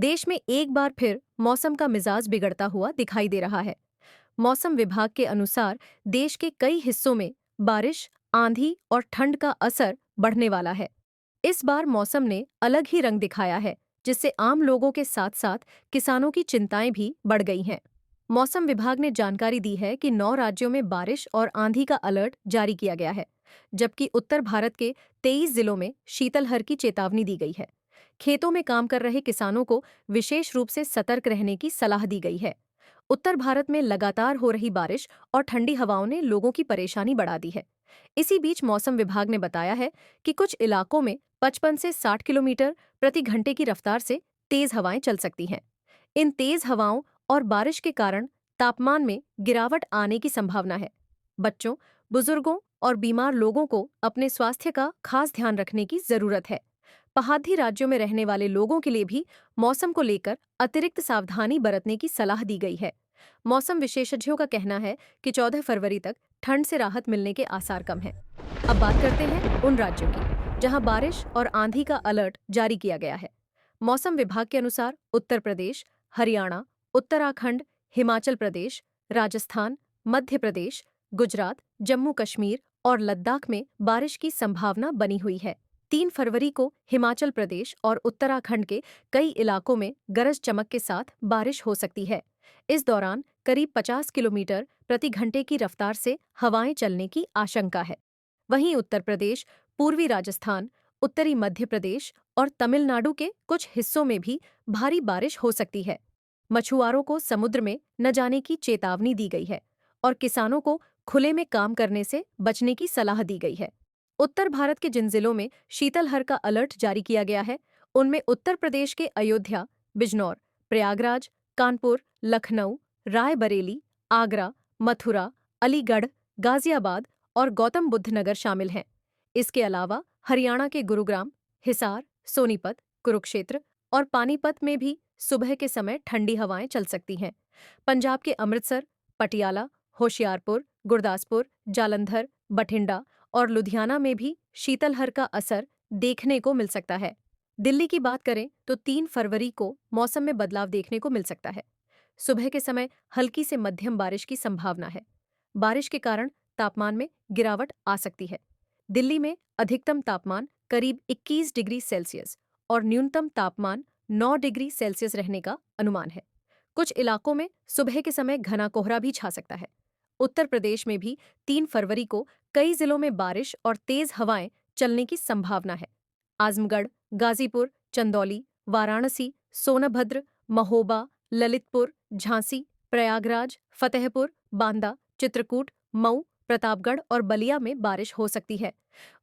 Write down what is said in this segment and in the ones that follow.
देश में एक बार फिर मौसम का मिजाज बिगड़ता हुआ दिखाई दे रहा है। मौसम विभाग के अनुसार देश के कई हिस्सों में बारिश, आंधी और ठंड का असर बढ़ने वाला है। इस बार मौसम ने अलग ही रंग दिखाया है, जिससे आम लोगों के साथ साथ किसानों की चिंताएं भी बढ़ गई हैं। मौसम विभाग ने जानकारी दी है कि 9 राज्यों में बारिश और आंधी का अलर्ट जारी किया गया है, जबकि उत्तर भारत के 23 जिलों में शीतलहर की चेतावनी दी गई है। खेतों में काम कर रहे किसानों को विशेष रूप से सतर्क रहने की सलाह दी गई है। उत्तर भारत में लगातार हो रही बारिश और ठंडी हवाओं ने लोगों की परेशानी बढ़ा दी है। इसी बीच मौसम विभाग ने बताया है कि कुछ इलाकों में 55 से 60 किलोमीटर प्रति घंटे की रफ्तार से तेज हवाएं चल सकती हैं। इन तेज हवाओं और बारिश के कारण तापमान में गिरावट आने की संभावना है। बच्चों, बुजुर्गों और बीमार लोगों को अपने स्वास्थ्य का खास ध्यान रखने की जरूरत है। पहाड़ी राज्यों में रहने वाले लोगों के लिए भी मौसम को लेकर अतिरिक्त सावधानी बरतने की सलाह दी गई है। मौसम विशेषज्ञों का कहना है कि 14 फरवरी तक ठंड से राहत मिलने के आसार कम हैं। अब बात करते हैं उन राज्यों की जहां बारिश और आंधी का अलर्ट जारी किया गया है। मौसम विभाग के अनुसार उत्तर प्रदेश, हरियाणा, उत्तराखंड, हिमाचल प्रदेश, राजस्थान, मध्य प्रदेश, गुजरात, जम्मू कश्मीर और लद्दाख में बारिश की संभावना बनी हुई है। 3 फरवरी को हिमाचल प्रदेश और उत्तराखंड के कई इलाकों में गरज चमक के साथ बारिश हो सकती है। इस दौरान करीब 50 किलोमीटर प्रति घंटे की रफ्तार से हवाएं चलने की आशंका है। वहीं उत्तर प्रदेश, पूर्वी राजस्थान, उत्तरी मध्य प्रदेश और तमिलनाडु के कुछ हिस्सों में भी भारी बारिश हो सकती है। मछुआरों को समुद्र में न जाने की चेतावनी दी गई है और किसानों को खुले में काम करने से बचने की सलाह दी गई है। उत्तर भारत के जिन जिलों में शीतलहर का अलर्ट जारी किया गया है, उनमें उत्तर प्रदेश के अयोध्या, बिजनौर, प्रयागराज, कानपुर, लखनऊ, रायबरेली, आगरा, मथुरा, अलीगढ़, गाजियाबाद और गौतम बुद्ध नगर शामिल हैं। इसके अलावा हरियाणा के गुरुग्राम, हिसार, सोनीपत, कुरुक्षेत्र और पानीपत में भी सुबह के समय ठंडी हवाएं चल सकती हैं। पंजाब के अमृतसर, पटियाला, होशियारपुर, गुरदासपुर, जालंधर, बठिंडा और लुधियाना में भी शीतलहर का असर देखने को मिल सकता है। दिल्ली की बात करें तो 3 फरवरी को मौसम में बदलाव देखने को मिल सकता है। सुबह के समय हल्की से मध्यम बारिश की संभावना है। बारिश के कारण तापमान में गिरावट आ सकती है। दिल्ली में अधिकतम तापमान करीब 21 डिग्री सेल्सियस और न्यूनतम तापमान 9 डिग्री सेल्सियस रहने का अनुमान है। कुछ इलाकों में सुबह के समय घना कोहरा भी छा सकता है। उत्तर प्रदेश में भी 3 फरवरी को कई जिलों में बारिश और तेज हवाएं चलने की संभावना है। आजमगढ़, गाजीपुर, चंदौली, वाराणसी, सोनभद्र, महोबा, ललितपुर, झांसी, प्रयागराज, फतेहपुर, बांदा, चित्रकूट, मऊ, प्रतापगढ़ और बलिया में बारिश हो सकती है।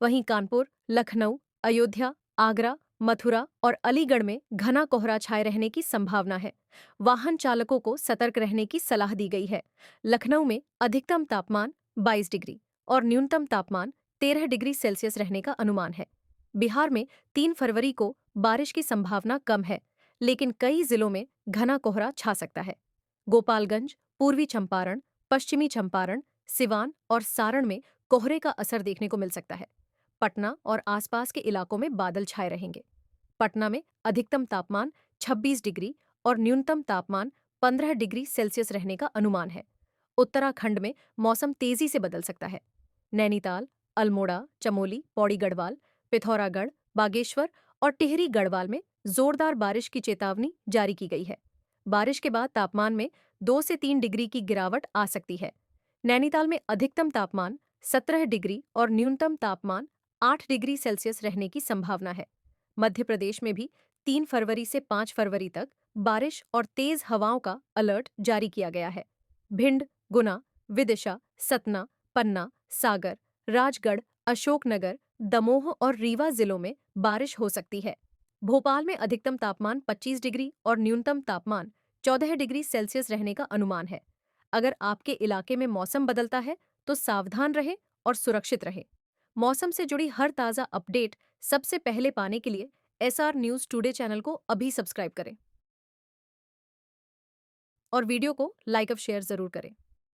वहीं कानपुर, लखनऊ, अयोध्या, आगरा, मथुरा और अलीगढ़ में घना कोहरा छाए रहने की संभावना है। वाहन चालकों को सतर्क रहने की सलाह दी गई है। लखनऊ में अधिकतम तापमान 22 डिग्री और न्यूनतम तापमान 13 डिग्री सेल्सियस रहने का अनुमान है। बिहार में 3 फरवरी को बारिश की संभावना कम है, लेकिन कई जिलों में घना कोहरा छा सकता है। गोपालगंज, पूर्वी चंपारण, पश्चिमी चंपारण, सिवान और सारण में कोहरे का असर देखने को मिल सकता है। पटना और आसपास के इलाकों में बादल छाए रहेंगे। पटना में अधिकतम तापमान 26 डिग्री और न्यूनतम तापमान 15 डिग्री सेल्सियस रहने का अनुमान है। उत्तराखंड में मौसम तेजी से बदल सकता है। नैनीताल, अल्मोड़ा, चमोली, पौड़ी गढ़वाल, पिथौरागढ़, बागेश्वर और टिहरी गढ़वाल में जोरदार बारिश की चेतावनी जारी की गई है। बारिश के बाद तापमान में 2 से 3 डिग्री की गिरावट आ सकती है। नैनीताल में अधिकतम तापमान 17 डिग्री और न्यूनतम तापमान 8 डिग्री सेल्सियस रहने की संभावना है। मध्य प्रदेश में भी 3 फरवरी से 5 फरवरी तक बारिश और तेज हवाओं का अलर्ट जारी किया गया है। भिंड, गुना, विदिशा, सतना, पन्ना, सागर, राजगढ़, अशोकनगर, दमोह और रीवा जिलों में बारिश हो सकती है। भोपाल में अधिकतम तापमान 25 डिग्री और न्यूनतम तापमान 14 डिग्री सेल्सियस रहने का अनुमान है। अगर आपके इलाके में मौसम बदलता है तो सावधान रहें और सुरक्षित रहें। मौसम से जुड़ी हर ताज़ा अपडेट सबसे पहले पाने के लिए एसआर न्यूज़ टुडे चैनल को अभी सब्सक्राइब करें और वीडियो को लाइक और शेयर जरूर करें।